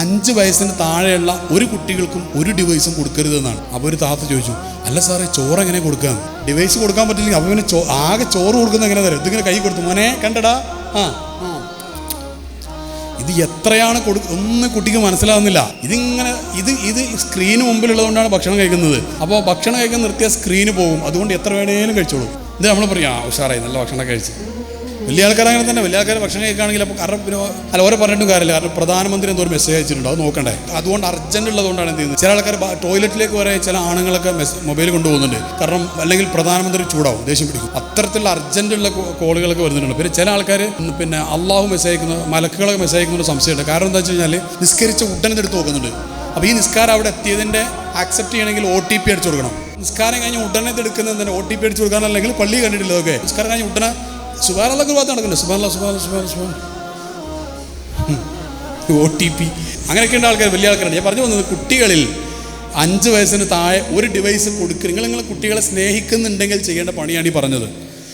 5 വയസ്സിന് താഴെയുള്ള ഒരു കുട്ടികൾക്കും ഒരു ഡിവൈസും കൊടുക്കരുതെന്നാണ്. അപ്പോൾ ഒരു താത്ത ചോദിച്ചു, അല്ല സാറേ ചോറ് എങ്ങനെ കൊടുക്കുക? ഡിവൈസ് കൊടുക്കാൻ പറ്റില്ലെങ്കിൽ അപ്പോൾ പിന്നെ ആകെ ചോറ് കൊടുക്കുന്നത് എങ്ങനെ തരും? ഇതിങ്ങനെ കൈ കൊടുത്തു, മോനെ കണ്ടടാ, ഇത് എത്രയാണ് ഒന്നും കുട്ടിക്ക് മനസ്സിലാവുന്നില്ല. ഇതിങ്ങനെ ഇത് സ്ക്രീന് മുമ്പിലുള്ളതുകൊണ്ടാണ് ഭക്ഷണം കഴിക്കുന്നത്. അപ്പോൾ ഭക്ഷണം കഴിക്കാൻ നിർത്തിയാൽ സ്ക്രീന് പോകും. അതുകൊണ്ട് എത്ര വേണേലും കഴിച്ചോളൂ. ഇത് നമ്മൾ പറയാം ഉഷാറായി, നല്ല ഭക്ഷണം കഴിച്ച്. വലിയ ആൾക്കാർ അങ്ങനെ തന്നെ. വലിയ ആൾക്കാർ ഭക്ഷണം കഴിക്കുകയാണെങ്കിൽ അപ്പോൾ കാരണം പിന്നെ ഓരോ പറഞ്ഞിട്ടും കാര്യമില്ല. കാരണം പ്രധാനമന്ത്രി എന്തോ ഒരു മെസ്സേജ് അയച്ചിട്ടുണ്ടോ, അത് നോക്കണ്ടേ. അതുകൊണ്ട് അർജന്റ് ഉള്ളതുകൊണ്ടാണ് എന്ത് ചെയ്യുന്നത്. ചില ആൾക്കാർ ടോയ്ലറ്റിലേക്ക് വരെ ചില ആണുങ്ങളൊക്കെ മൊബൈൽ കൊണ്ടുപോകുന്നുണ്ട്. കാരണം അല്ലെങ്കിൽ പ്രധാനമന്ത്രി ചൂടാവും, ദേഷ്യം പിടിക്കും. അത്തരത്തിലുള്ള അർജന്റുള്ള കോളുകളൊക്കെ വരുന്നുണ്ട്. പിന്നെ ചില ആൾക്കാർ പിന്നെ അള്ളാഹു മെസ്സേജ് അയക്കുന്ന, മലക്കുകളൊക്കെ മെസ്സേജ് അയക്കുന്ന സംശയമുണ്ട്. കാരണം എന്താ വെച്ച് കഴിഞ്ഞാൽ നിസ്കരിച്ച ഉടനെ എടുത്ത് നോക്കുന്നുണ്ട്. അപ്പോൾ ഈ നിസ്കാരം അവിടെ എത്തിയതിൻ്റെ ആക്സെപ്റ്റ് ചെയ്യണമെങ്കിൽ OTP അടിച്ചു കൊടുക്കണം. നിസ്കാരം കഴിഞ്ഞ് ഉടനെ എടുക്കുന്നത് തന്നെ OTP അടിച്ചു കൊടുക്കാൻ, അല്ലെങ്കിൽ പള്ളി കണ്ടിട്ടില്ല. അതൊക്കെ നിസ്കാരം കഴിഞ്ഞ് ഉടനെ സുബ്ഹാനല്ലാഹ് ഭാഗത്ത് നടക്കുന്നുണ്ട്. സുബ്ഹാനല്ലാഹ് OTP അങ്ങനെയൊക്കെയുള്ള ആൾക്കാർ, വലിയ ആൾക്കാരാണ്. ഞാൻ പറഞ്ഞു വന്നത്, കുട്ടികളിൽ 5 വയസ്സിന് താഴെ ഒരു ഡിവൈസ് കൊടുക്കുക. നിങ്ങൾ കുട്ടികളെ സ്നേഹിക്കുന്നുണ്ടെങ്കിൽ ചെയ്യേണ്ട പണിയാണ് ഈ പറഞ്ഞത്.